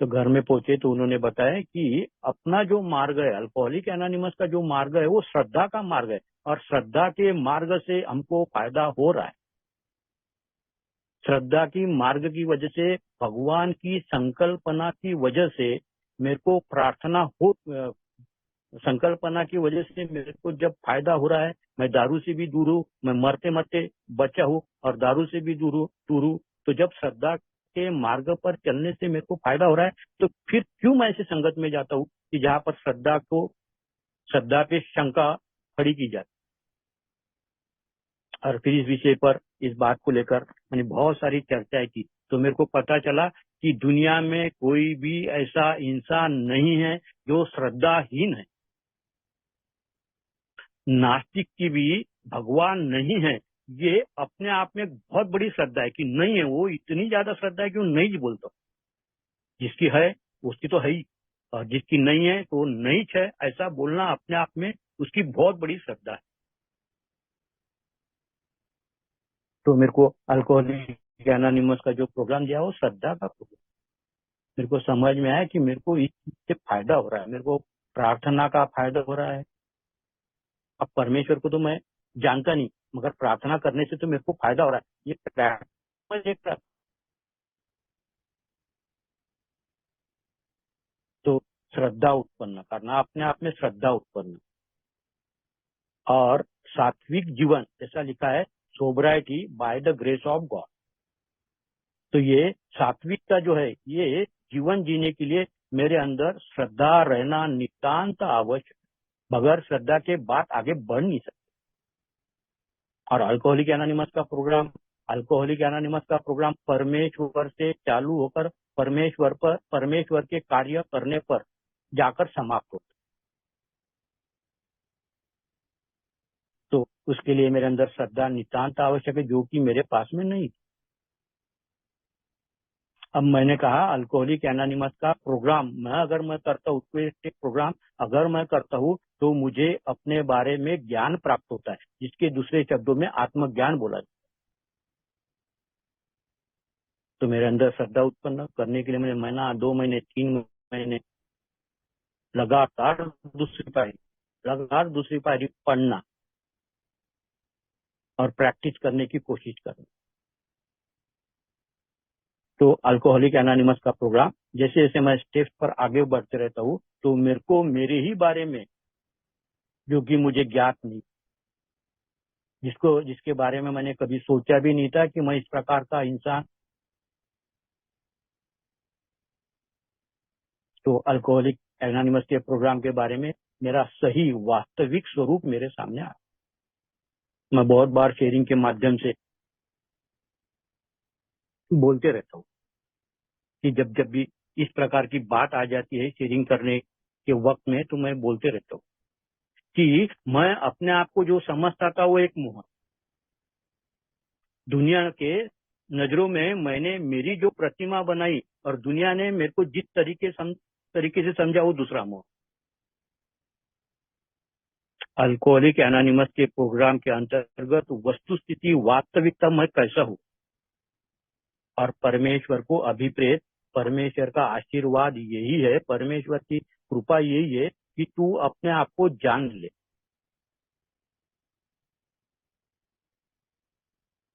Speaker 2: तो घर में पहुंचे तो उन्होंने बताया कि अपना जो मार्ग है, अल्कोहलिक एनोनिमस का जो मार्ग है, वो श्रद्धा का मार्ग है, और श्रद्धा के मार्ग से हमको फायदा हो रहा है। श्रद्धा की मार्ग की वजह से, भगवान की संकल्पना की वजह से मेरे को प्रार्थना हो, संकल्पना की वजह से मेरे को जब फायदा हो रहा है, मैं दारू से भी दूर हूँ, मैं मरते मरते बचा हूँ और दारू से भी दूर हूँ। तो जब श्रद्धा के मार्ग पर चलने से मेरे को फायदा हो रहा है, तो फिर क्यों मैं ऐसे संगत में जाता हूँ कि जहाँ पर श्रद्धा पे शंका खड़ी की जाती। और फिर इस विषय पर, इस बात को लेकर मैंने बहुत सारी चर्चाएं की। तो मेरे को पता चला कि दुनिया में कोई भी ऐसा इंसान नहीं है जो श्रद्धाहीन है। नास्तिक की भी भगवान नहीं है, ये अपने आप में बहुत बड़ी श्रद्धा है कि नहीं है। वो इतनी ज्यादा श्रद्धा है कि वो नहीं बोलता। जिसकी है उसकी तो है ही, और जिसकी नहीं है तो वो नहीं है, ऐसा बोलना अपने आप में उसकी बहुत बड़ी श्रद्धा है। तो मेरे को अल्कोहलिक एनोनिमस का जो प्रोग्राम दिया वो श्रद्धा का प्रोग्राम, मेरे को समझ में आया कि मेरे को इस चीज से फायदा हो रहा है, मेरे को प्रार्थना का फायदा हो रहा है। अब परमेश्वर को तो मैं जानता नहीं, मगर प्रार्थना करने से तो मेरे को फायदा हो रहा है। ये तो श्रद्धा उत्पन्न करना, अपने आप में श्रद्धा उत्पन्न, और सात्विक जीवन, जैसा लिखा है, sobriety by the grace of God. तो ये सात्विकता जो है, ये जीवन जीने के लिए मेरे अंदर श्रद्धा रहना नितांत आवश्यक। बगैर श्रद्धा के बात आगे बढ़ नहीं सकती। और अल्कोहलिक एनोनिमस का प्रोग्राम परमेश्वर से चालू होकर परमेश्वर के कार्य करने पर जाकर समाप्त होता है। तो उसके लिए मेरे अंदर श्रद्धा नितांत आवश्यक है, जो कि मेरे पास में नहीं। अब मैंने कहा अल्कोहलिक एनोनिमस का प्रोग्राम अगर मैं करता हूँ, प्रोग्राम अगर मैं करता हूँ, तो मुझे अपने बारे में ज्ञान प्राप्त होता है, जिसके दूसरे शब्दों में आत्मज्ञान बोला जाता है। तो मेरे अंदर श्रद्धा उत्पन्न करने के लिए मैंने महीना, 2 महीने, 3 महीने लगातार दूसरी पारी पढ़ना और प्रैक्टिस करने की कोशिश करना। तो अल्कोहलिक एनोनिमस का प्रोग्राम, जैसे जैसे मैं स्टेप्स पर आगे बढ़ते रहता हूँ, तो मेरे को मेरे ही बारे में, जो कि मुझे ज्ञात नहीं, जिसके बारे में मैंने कभी सोचा भी नहीं था कि मैं इस प्रकार का इंसान। तो अल्कोहलिक एनोनिमस के प्रोग्राम के बारे में मेरा सही वास्तविक स्वरूप मेरे सामने आया। मैं बहुत बार शेयरिंग के माध्यम से बोलते रहता हूँ कि जब जब भी इस प्रकार की बात आ जाती है शेयरिंग करने के वक्त में, तो मैं बोलते रहता हूँ कि मैं अपने आप को जो समझता था वो एक मोह। दुनिया के नजरों में मैंने मेरी जो प्रतिमा बनाई और दुनिया ने मेरे को जिस तरीके से समझा, वो दूसरा मोह। अल्कोहलिक एनोनिमस के प्रोग्राम के अंतर्गत वस्तु स्थिति, वास्तविकता मैं कैसा हूँ, और परमेश्वर को अभिप्रेत, परमेश्वर का आशीर्वाद यही है, परमेश्वर की कृपा यही है कि तू अपने आप को जान ले।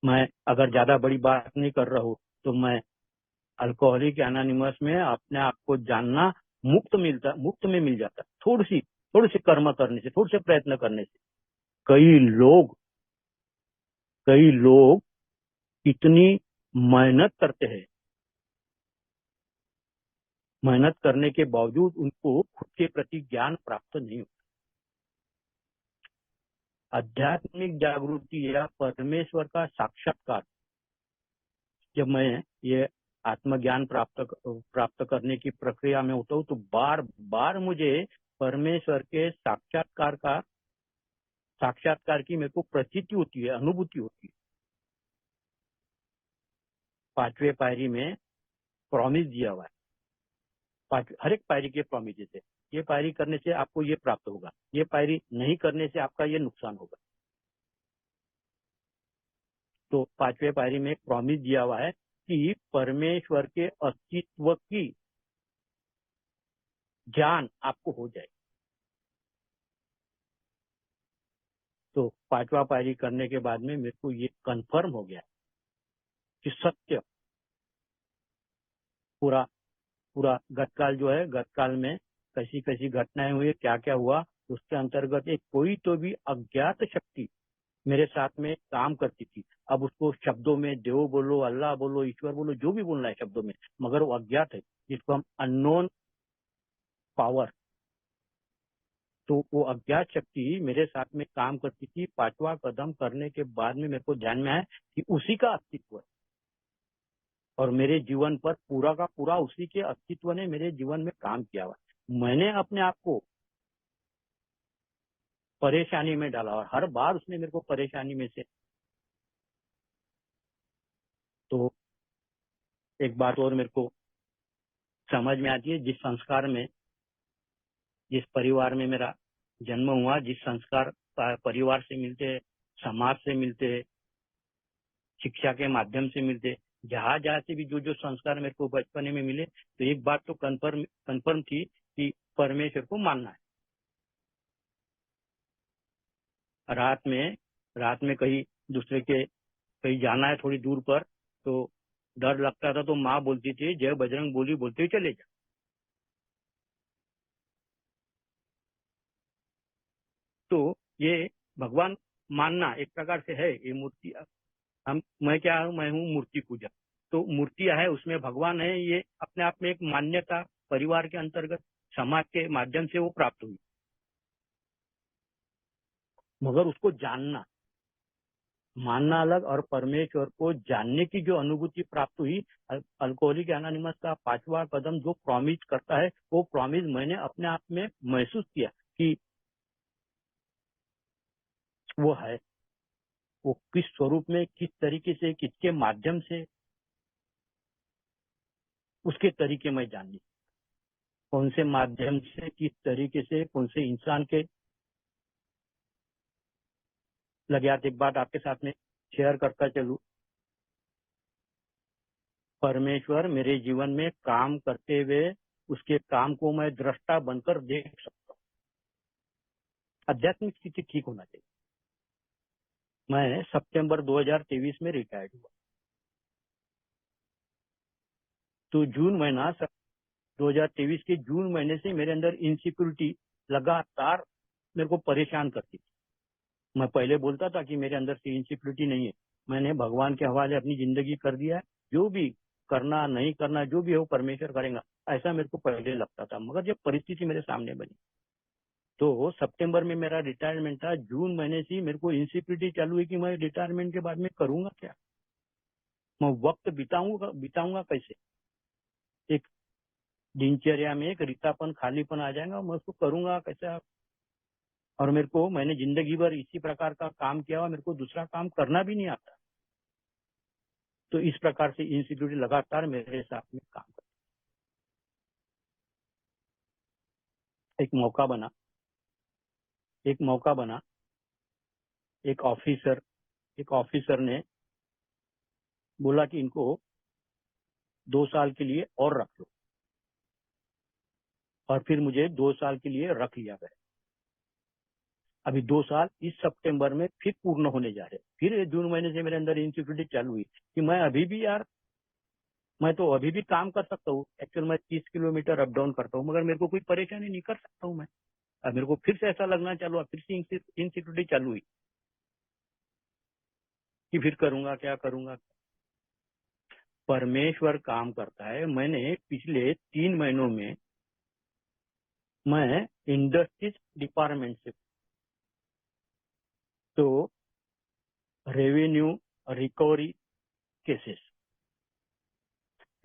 Speaker 2: मैं अगर ज्यादा बड़ी बात नहीं कर रहा हूँ, तो मैं अल्कोहलिक एनोनिमस में अपने आप को जानना मुफ्त में मिल जाता, थोड़ी सी कर्म करने से, थोड़े से प्रयत्न करने से। कई लोग इतनी मेहनत करते हैं, मेहनत करने के बावजूद उनको खुद के प्रति ज्ञान प्राप्त नहीं होता। आध्यात्मिक जागृति या परमेश्वर का साक्षात्कार, जब मैं ये आत्मज्ञान प्राप्त करने की प्रक्रिया में होता हूँ तो बार बार मुझे परमेश्वर के साक्षात्कार की मेरे को प्रतीति होती है, अनुभूति होती है। 5वें पायरी में प्रॉमिस दिया हुआ है, हर एक पायरी के प्रॉमिस देते, ये पायरी करने से आपको ये प्राप्त होगा, ये पायरी नहीं करने से आपका ये नुकसान होगा। तो 5वें पायरी में एक प्रॉमिस दिया हुआ है कि परमेश्वर के अस्तित्व की ज्ञान आपको हो जाए। तो 5वां पायरी करने के बाद में मेरे को ये कंफर्म हो गया कि सत्य पूरा गतकाल जो है, गतकाल में कैसी कैसी घटनाएं हुई, क्या क्या हुआ, उसके अंतर्गत एक कोई तो भी अज्ञात शक्ति मेरे साथ में काम करती थी। अब उसको शब्दों में देव बोलो, अल्लाह बोलो, ईश्वर बोलो, जो भी बोलना है शब्दों में, मगर वो अज्ञात है, जिसको हम अननोन पावर। तो वो अज्ञात शक्ति मेरे साथ में काम करती थी। 5वां कदम करने के बाद में मेरे को ध्यान में आया कि उसी का अस्तित्व है और मेरे जीवन पर पूरा का पूरा उसी के अस्तित्व ने मेरे जीवन में काम किया हुआ। मैंने अपने आप को परेशानी में डाला और हर बार उसने मेरे को परेशानी में से। तो एक बात और मेरे को समझ में आती है, जिस संस्कार में, जिस परिवार में मेरा जन्म हुआ, जिस संस्कार परिवार से मिलते, समाज से मिलते, शिक्षा के माध्यम से मिलते, जहां जहां से भी जो जो संस्कार मेरे को बचपने में मिले, तो एक बात तो कन्फर्म थी कि परमेश्वर को मानना है। रात में कहीं दूसरे के कहीं जाना है थोड़ी दूर पर, तो डर लगता था, तो माँ बोलती थी जय बजरंग बोली बोलते ही चले जा। तो ये भगवान मानना एक प्रकार से है, ये मूर्ति, मैं क्या हूँ, मैं हूँ मूर्ति पूजा। तो मूर्तियां है, उसमें भगवान है, ये अपने आप में एक मान्यता परिवार के अंतर्गत समाज के माध्यम से वो प्राप्त हुई। मगर उसको जानना, मानना अलग, और परमेश्वर को जानने की जो अनुभूति प्राप्त हुई, अल्कोहलिक एनोनिमस का 5वां कदम जो प्रॉमिस करता है, वो प्रॉमिस मैंने अपने आप में महसूस किया कि वो है, वो किस स्वरूप में, किस तरीके से, किसके माध्यम से, उसके तरीके मैं जाननी, कौन से माध्यम से, किस तरीके से, कौन से इंसान के लगे। आज एक बात आपके साथ में शेयर करता चलूं, परमेश्वर मेरे जीवन में काम करते हुए उसके काम को मैं दृष्टा बनकर देख सकता हूँ। आध्यात्मिक स्थिति ठीक होना चाहिए। मैं सितंबर 2023 में रिटायर्ड हुआ, तो जून महीना 2023 के जून महीने से मेरे अंदर इनसिक्योरिटी लगातार मेरे को परेशान करती थी। मैं पहले बोलता था कि मेरे अंदर से इनसिक्योरिटी नहीं है, मैंने भगवान के हवाले अपनी जिंदगी कर दिया है, जो भी करना नहीं करना जो भी हो परमेश्वर करेगा, ऐसा मेरे को पहले लगता था। मगर जब परिस्थिति मेरे सामने बनी, तो सितंबर में मेरा रिटायरमेंट था, जून महीने से मेरे को इनसिक्योरिटी चालू हुई कि मैं रिटायरमेंट के बाद में करूंगा क्या, मैं वक्त बिताऊंगा कैसे, एक दिनचर्या में एक रितापन, खालीपन आ जाएगा, मैं उसको करूंगा कैसे। और मैंने जिंदगी भर इसी प्रकार का काम किया हुआ, मेरे को दूसरा काम करना भी नहीं आता। तो इस प्रकार से इनसिक्योरिटी लगातार मेरे साथ में काम कर। एक मौका बना, एक ऑफिसर ने बोला कि इनको 2 साल के लिए और रख लो, और फिर मुझे 2 साल के लिए रख लिया गया। अभी 2 साल इस सितंबर में फिर पूर्ण होने जा रहे हैं। फिर जून महीने से मेरे अंदर इनसिक्योरिटी चालू हुई कि मैं अभी भी यार, मैं तो अभी भी काम कर सकता हूँ। एक्चुअल मैं 30 किलोमीटर अप डाउन करता हूँ, मगर मेरे को कोई परेशानी नहीं, कर सकता हूँ मैं। अब मेरे को फिर से ऐसा लगना चालू हुआ, फिर से इनसिक्योरिटी चालू हुई कि फिर करूंगा क्या करूंगा। परमेश्वर काम करता है। मैंने पिछले 3 महीनों में मैं इंडस्ट्रीज डिपार्टमेंट से तो रेवेन्यू रिकवरी केसेस,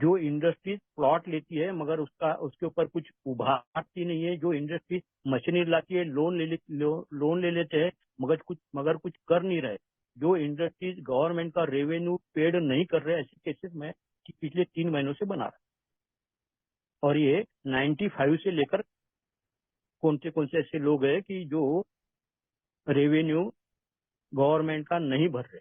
Speaker 2: जो इंडस्ट्रीज प्लॉट लेती है मगर उसके ऊपर कुछ उभारती नहीं है, जो इंडस्ट्रीज मशीनरी लाती है, लोन ले लेते हैं मगर कुछ कर नहीं रहे, जो इंडस्ट्रीज गवर्नमेंट का रेवेन्यू पेड नहीं कर रहे, ऐसे केसेस मैं पिछले 3 महीनों से बना रहा हूं। और ये 95 से लेकर कौन से ऐसे लोग हैं कि जो रेवेन्यू गवर्नमेंट का नहीं भर रहे,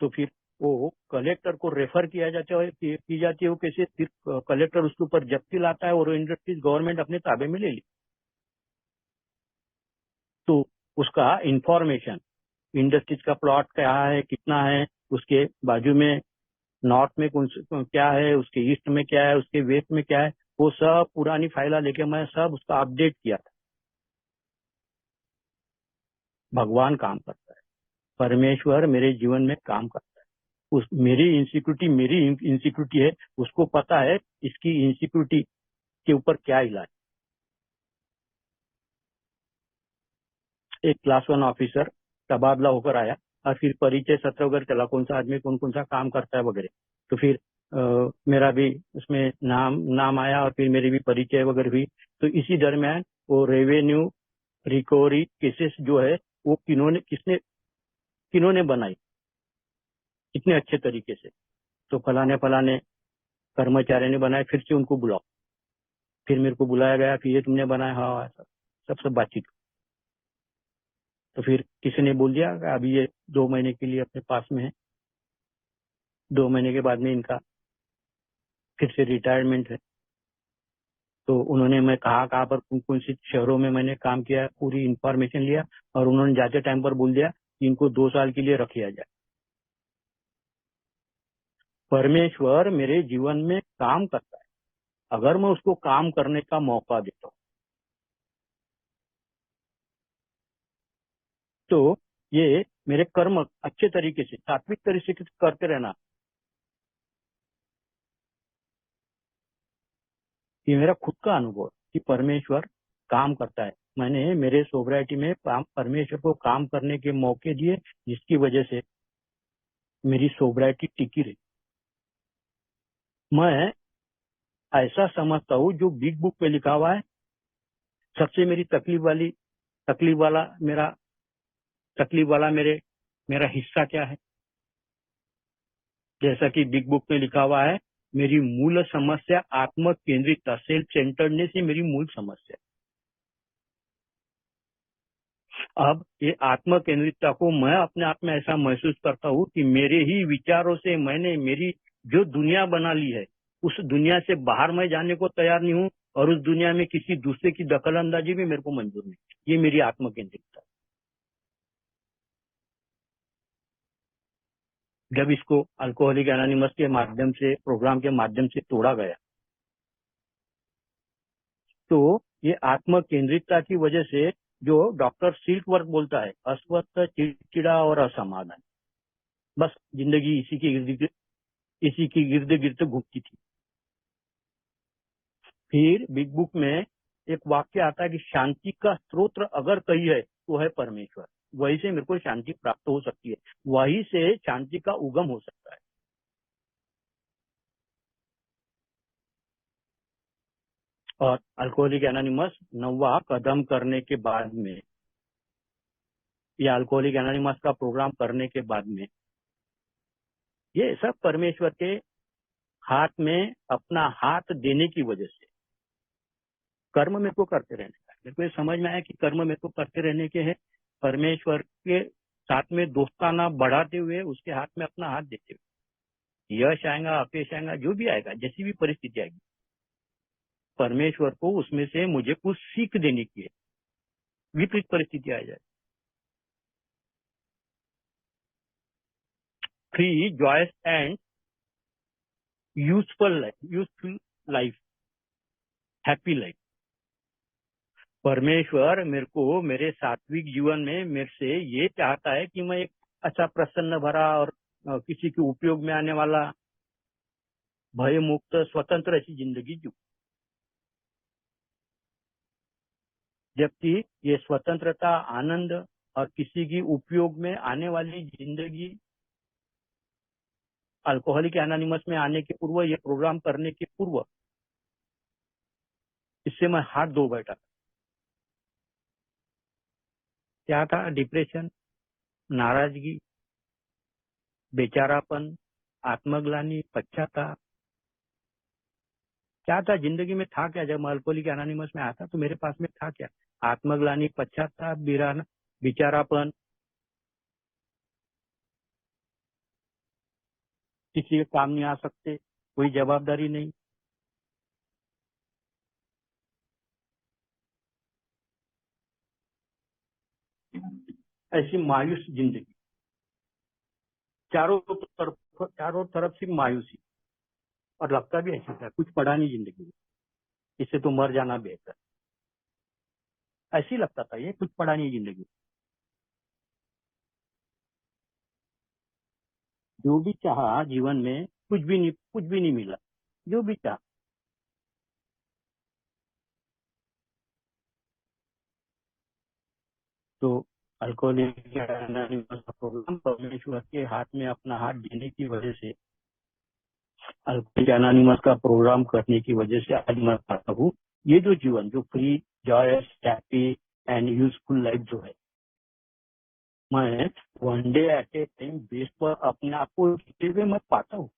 Speaker 2: तो फिर वो कलेक्टर को रेफर किया जाता है, की जाती है वो कैसे, फिर कलेक्टर उसके ऊपर जब्ती लाता है और इंडस्ट्रीज गवर्नमेंट अपने ताबे में ले ली। तो उसका इंफॉर्मेशन, इंडस्ट्रीज का प्लॉट क्या है, कितना है, उसके बाजू में नॉर्थ में क्या है, उसके ईस्ट में क्या है, उसके वेस्ट में क्या है, वो सब पुरानी फाइला लेके मैं सब उसका अपडेट किया था। भगवान काम करता है, परमेश्वर मेरे जीवन में काम करता है। मेरी इंसिक्योरिटी है, उसको पता है इसकी इंसिक्योरिटी के ऊपर क्या इलाज। एक क्लास 1 ऑफिसर तबादला होकर आया और फिर परिचय सत्र वगैरह चला, कौन सा आदमी कौन सा काम करता है वगैरह। तो फिर मेरा भी उसमें नाम आया और फिर मेरी भी परिचय वगैरह हुई। तो इसी दरमियान वो रेवेन्यू रिकवरी केसेस जो है वो किन्होंने बनाई इतने अच्छे तरीके से, तो फलाने कर्मचारी ने बनाए, फिर से उनको बुलाओ। फिर मेरे को बुलाया गया कि ये तुमने बनाया, हाँ ऐसा सब बातचीत। तो फिर किसी ने बोल दिया कि अभी ये 2 महीने के लिए अपने पास में है, 2 महीने के बाद में इनका फिर से रिटायरमेंट है। तो उन्होंने मैं कहाँ पर कौन से शहरों में मैंने काम किया, पूरी इंफॉर्मेशन लिया और उन्होंने जाते टाइम पर बोल दिया कि इनको 2 साल के लिए रख लिया जाए। परमेश्वर मेरे जीवन में काम करता है अगर मैं उसको काम करने का मौका देता हूँ। तो ये मेरे कर्म अच्छे तरीके से सात्विक तरीके से करते रहना, ये मेरा खुद का अनुभव है कि परमेश्वर काम करता है। मैंने मेरे सोब्राइटी में परमेश्वर को काम करने के मौके दिए, जिसकी वजह से मेरी सोब्राइटी टिकी रही। मैं ऐसा समझता हूँ जो बिग बुक में लिखा हुआ है, सबसे मेरी तकलीफ वाला मेरा हिस्सा क्या है। जैसा कि बिग बुक में लिखा हुआ है, मेरी मूल समस्या आत्म केंद्रितता, सेल्फ सेंटर्डनेस ही मेरी मूल समस्या। अब ये आत्म केंद्रितता को मैं अपने आप में ऐसा महसूस करता हूँ कि मेरे ही विचारों से मैंने मेरी जो दुनिया बना ली है, उस दुनिया से बाहर मैं जाने को तैयार नहीं हूँ और उस दुनिया में किसी दूसरे की दखल अंदाजी भी मेरे को मंजूर नहीं। ये मेरी आत्म केंद्रितता। जब इसको अल्कोहलिक एनोनिमस के माध्यम से, प्रोग्राम के माध्यम से तोड़ा गया, तो ये आत्म केंद्रितता की वजह से जो डॉक्टर सिल्कवर्थ बोलता है, अस्वस्थ, चिड़चिड़ा और असमाधान, बस जिंदगी इसी की गिर्द गिर्द घूमती थी। फिर बिग बुक में एक वाक्य आता है कि शांति का स्रोत अगर कहीं है तो है परमेश्वर। वहीं से मेरे को शांति प्राप्त हो सकती है, वहीं से शांति का उगम हो सकता है। और अल्कोहलिक एनोनिमस 9वां कदम करने के बाद में, या अल्कोहलिक एनोनिमस का प्रोग्राम करने के बाद में, ये सब परमेश्वर के हाथ में अपना हाथ देने की वजह से कर्म मेरे को करते रहने का। मेरे को ये समझ में आया कि कर्म मेरे को करते रहने के हैं, परमेश्वर के साथ में दोस्ताना बढ़ाते हुए उसके हाथ में अपना हाथ देते हुए। यश आएगा, अपयश आएगा, जो भी आएगा, जैसी भी परिस्थिति आएगी, परमेश्वर को उसमें से मुझे कुछ सीख देने की है। विपरीत परिस्थिति आ जाए, free, joyous and useful life, happy life. परमेश्वर मेरे को मेरे सात्विक जीवन में मेरे से ये चाहता है कि मैं एक अच्छा प्रसन्न भरा और किसी के उपयोग में आने वाला भय मुक्त स्वतंत्र ऐसी जिंदगी जीऊं। जबकि ये स्वतंत्रता, आनंद और किसी की उपयोग में आने वाली जिंदगी अल्कोहलिक एनोनिमस में आने के पूर्व, ये प्रोग्राम करने के पूर्व, इससे मैं हाथ धो बैठा। क्या था? डिप्रेशन, नाराजगी, बेचारापन, आत्मग्लानि, पश्चाताप। क्या था जिंदगी में? था क्या? जब मैं अल्कोहलिक एनोनिमस में आया था तो मेरे पास में था क्या? आत्मग्लानि, पश्चाताप, बेचारापन, किसी के काम नहीं आ सकते, कोई जवाबदारी नहीं, ऐसी मायूस जिंदगी, चारों तरफ से मायूसी। और लगता भी ऐसा था कुछ पड़ा नहीं जिंदगी में, इससे तो मर जाना बेहतर। ऐसे ही लगता था, ये कुछ पड़ा नहीं जिंदगी में। जो भी चाहा जीवन में, कुछ भी नहीं मिला। जो भी चाहा, तो अल्कोहलिक एनोनिमस का प्रोग्राम परमेश्वर के हाथ में अपना हाथ देने की वजह से, अल्कोहलिक एनोनिमस का प्रोग्राम करने की वजह से आज मैं पाता हूँ ये जो जीवन, जो free, joyous, happy and useful life जो है, मैं one day at a time base पर अपने आप को जीते हुए मैं पाता हूँ।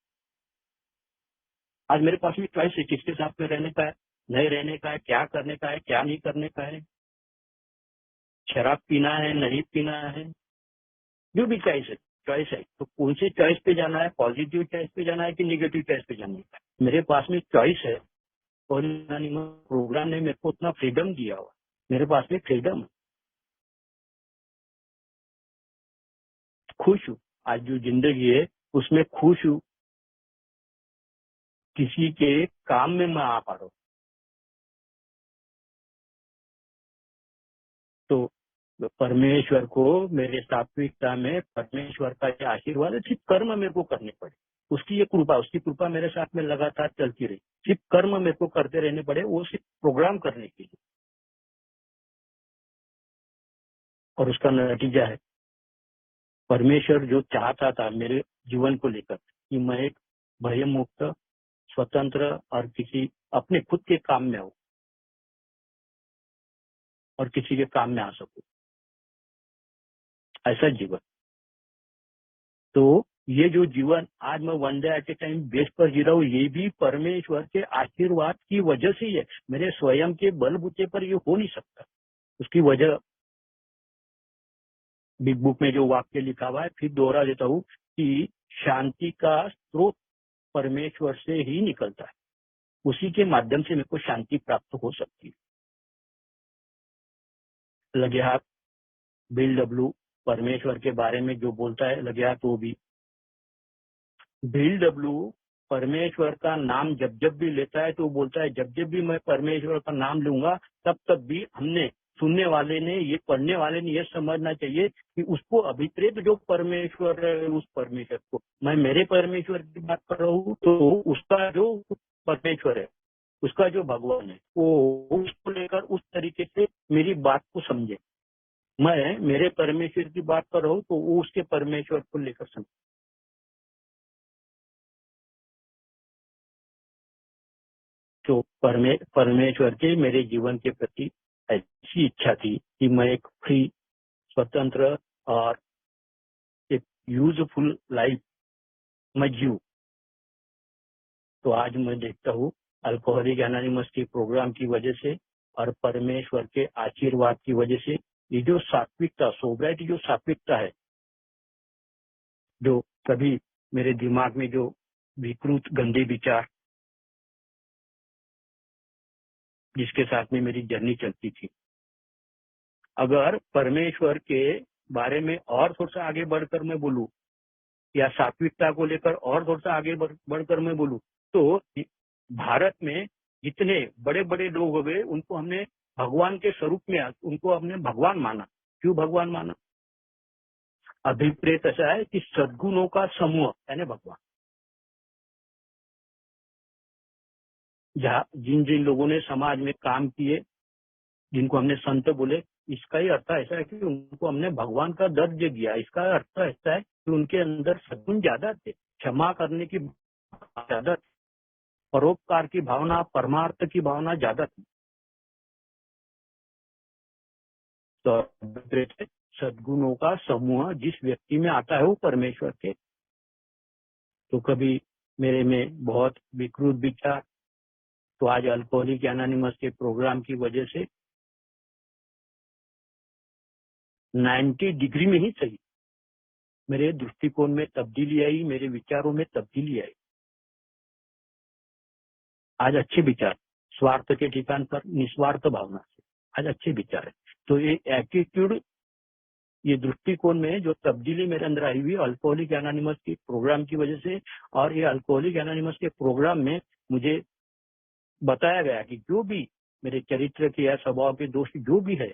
Speaker 2: आज मेरे पास भी चॉइस है किसके साथ में रहने का है, नहीं रहने का है, क्या करने का है, क्या नहीं करने का है, शराब पीना है, नहीं पीना है, जो भी चॉइस है। तो कौन सी चॉइस पे जाना है? पॉजिटिव चॉइस पे जाना है कि निगेटिव चॉइस पे जाना है? मेरे पास में चॉइस है और प्रोग्राम ने मेरे को उतना फ्रीडम दिया हुआ, मेरे पास में फ्रीडम है। खुश हूँ, आज जो जिंदगी है उसमें खुश हूँ। किसी के काम में मैं आ पा रहा हूँ। तो परमेश्वर को मेरे सात्विकता में परमेश्वर का ये आशीर्वाद है, सिर्फ कर्म मेरे को करने पड़े, उसकी ये कृपा, उसकी कृपा मेरे साथ में लगातार चलती रही। सिर्फ कर्म मेरे को करते रहने पड़े, वो सिर्फ प्रोग्राम करने के लिए। और उसका नतीजा है, परमेश्वर जो चाहता था मेरे जीवन को लेकर कि मैं एक भय मुक्त, स्वतंत्र और किसी अपने खुद के काम में हो और किसी के काम में आ सकूं, ऐसा जीवन। तो ये जो जीवन आज मैं one day at a time base पर जी रहा हूँ, ये भी परमेश्वर के आशीर्वाद की वजह से ही है। मेरे स्वयं के बलबूते पर ये हो नहीं सकता। उसकी वजह बिग बुक में जो वाक्य लिखा हुआ है, फिर दोहरा देता हूँ कि शांति का स्रोत परमेश्वर से ही निकलता है, उसी के माध्यम से मेरे को शांति प्राप्त हो सकती है। लगे हाथ बिल डब्ल्यू परमेश्वर के बारे में जो बोलता है, लगे हाथ वो भी बिल डब्ल्यू परमेश्वर का नाम जब जब भी लेता है तो वो बोलता है जब जब भी मैं परमेश्वर का नाम लूंगा तब तब भी हमने, सुनने वाले ने, ये पढ़ने वाले ने ये समझना चाहिए कि उसको अभिप्रेत जो परमेश्वर है, उस परमेश्वर को, मैं मेरे परमेश्वर की बात कर रहा हूँ तो उसका जो परमेश्वर है, उसका जो भगवान है, वो उसको लेकर उस तरीके से मेरी बात को समझे। मैं मेरे परमेश्वर की बात कर रहा हूँ तो वो उसके परमेश्वर को लेकर समझे। तो परमेश्वर के मेरे जीवन के प्रति ऐसी इच्छा थी कि मैं एक फ्री, स्वतंत्र और एक यूजफुल लाइफ मैं जीऊं। तो आज मैं देखता हूँ अल्कोहलिक एनोनिमस के प्रोग्राम की वजह से और परमेश्वर के आशीर्वाद की वजह से ये जो सात्विकता, सोब्राइटी, जो सात्विकता है, जो कभी मेरे दिमाग में जो विकृत गंदे विचार जिसके साथ में मेरी जर्नी चलती थी, अगर परमेश्वर के बारे में और थोड़ा सा आगे बढ़कर मैं बोलूं या सात्विकता को लेकर और थोड़ा सा आगे बढ़कर मैं बोलूं, तो भारत में जितने बड़े बड़े लोग हो गए उनको हमने भगवान के स्वरूप में उनको हमने भगवान माना। क्यों भगवान माना? अभिप्रेत ऐसा है कि सद्गुणों का समूह यानी भगवान। जहाँ जिन जिन लोगों ने समाज में काम किए, जिनको हमने संत बोले, इसका ही अर्थ ऐसा है कि उनको हमने भगवान का दर्ज दिया। इसका अर्थ ऐसा है कि उनके अंदर सद्गुण ज्यादा थे, क्षमा करने की ज्यादा थी, परोपकार की भावना, परमार्थ की भावना ज्यादा थी। तो सद्गुणों का समूह जिस व्यक्ति में आता है वो परमेश्वर के। तो कभी मेरे में बहुत विकृत विचार, तो आज अल्कोहलिक एनोनिमस के प्रोग्राम की वजह से 90 डिग्री में ही सही मेरे दृष्टिकोण में तब्दीली आई, मेरे विचारों में तब्दीली आई। आज अच्छे विचार, स्वार्थ के ठिकान पर निस्वार्थ भावना से आज अच्छे विचार है। तो ये एटीट्यूड, ये दृष्टिकोण में जो तब्दीली मेरे अंदर आई हुई अल्कोहलिक एनोनिमस के प्रोग्राम की वजह से, और ये अल्कोहलिक एनोनिमस के प्रोग्राम में मुझे बताया गया कि जो भी मेरे चरित्र के या स्वभाव के दोष जो भी है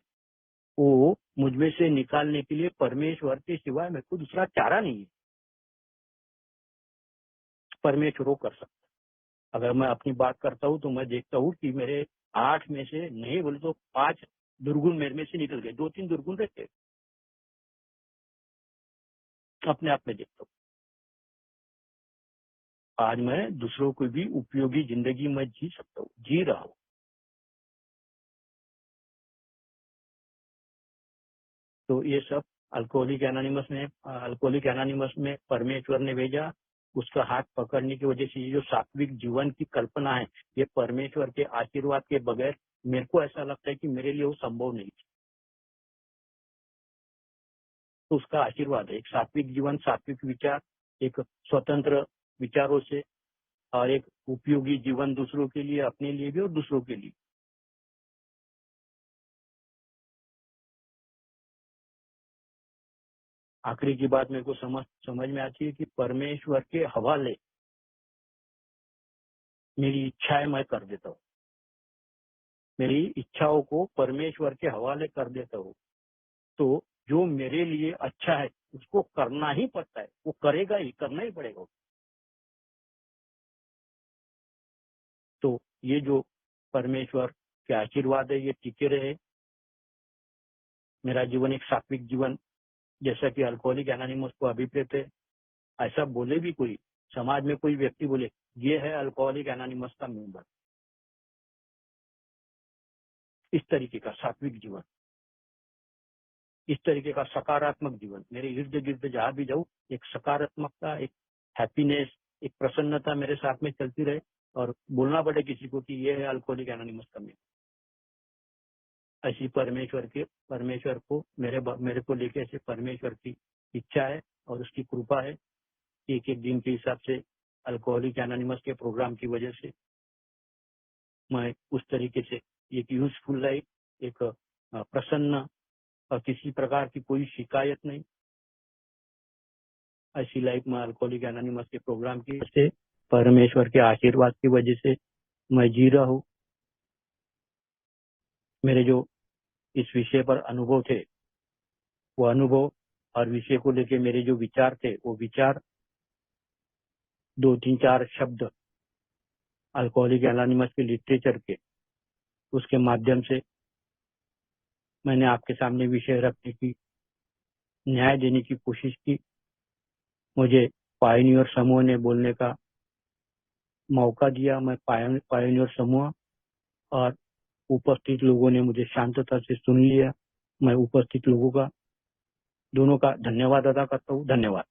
Speaker 2: वो मुझमें से निकालने के लिए परमेश्वर के सिवाय मेरे को दूसरा चारा नहीं है। परमेश्वर वो कर सकता। अगर मैं अपनी बात करता हूँ तो मैं देखता हूँ कि मेरे 8 में से नहीं बोले तो 5 दुर्गुण मेरे में से निकल गए, 2-3 दुर्गुण रहते अपने आप में देखता हूँ। आज मैं दूसरों को भी उपयोगी जिंदगी में जी सकता हूँ, जी रहा हूँ। तो ये सब अल्कोहलिक एनोनिमस में परमेश्वर ने भेजा। उसका हाथ पकड़ने की वजह से ये जो सात्विक जीवन की कल्पना है, ये परमेश्वर के आशीर्वाद के बगैर मेरे को ऐसा लगता है कि मेरे लिए वो संभव नहीं है। तो उसका आशीर्वाद है, एक सात्विक जीवन, सात्विक विचार, एक स्वतंत्र विचारों से, और एक उपयोगी जीवन दूसरों के लिए, अपने लिए भी और दूसरों के लिए। आखिरी की बात मेरे को समझ में आती है कि परमेश्वर के हवाले मेरी इच्छाएं मैं कर देता हूँ, मेरी इच्छाओं को परमेश्वर के हवाले कर देता हूँ। तो जो मेरे लिए अच्छा है उसको करना ही पड़ता है, वो करेगा ही, करना ही पड़ेगा। तो ये जो परमेश्वर के आशीर्वाद है ये टिके रहे। मेरा जीवन एक सात्विक जीवन, जैसा कि अल्कोहलिक एनोनिमस को अभिप्रेत है। ऐसा बोले भी कोई, समाज में कोई व्यक्ति बोले ये है अल्कोहलिक एनोनिमस का मेंबर, इस तरीके का सात्विक जीवन, इस तरीके का सकारात्मक जीवन, मेरे इर्द गिर्द जहां भी जाऊं एक सकारात्मकता, एक हैप्पीनेस, एक प्रसन्नता मेरे साथ में चलती रहे, और बोलना पड़े किसी को कि ये है अल्कोहलिक एनोनिमस का मेंबर। ऐसी परमेश्वर को मेरे को लेके ऐसे परमेश्वर की इच्छा है और उसकी कृपा है। एक एक दिन के हिसाब से अल्कोहलिक एनोनिमस के प्रोग्राम की वजह से मैं उस तरीके से एक यूजफुल लाइफ, एक प्रसन्न और किसी प्रकार की कोई शिकायत नहीं, ऐसी लाइफ में अल्कोहलिक एनोनिमस के प्रोग्राम की वजह से, परमेश्वर के आशीर्वाद की वजह से मैं जी रहा हूँ। मेरे जो इस विषय पर अनुभव थे, वो अनुभव और विषय को लेके मेरे जो विचार थे, वो विचार 2-3-4 शब्द अल्कोहलिक एनोनिमस के लिटरेचर के उसके माध्यम से मैंने आपके सामने विषय रखने की, न्याय देने की कोशिश की। मुझे पायनियर समूह ने बोलने का मौका दिया। मैं पायनियर समूह और उपस्थित लोगों ने मुझे शांतता से सुन लिया। मैं उपस्थित लोगों का, दोनों का धन्यवाद अदा करता हूँ। धन्यवाद।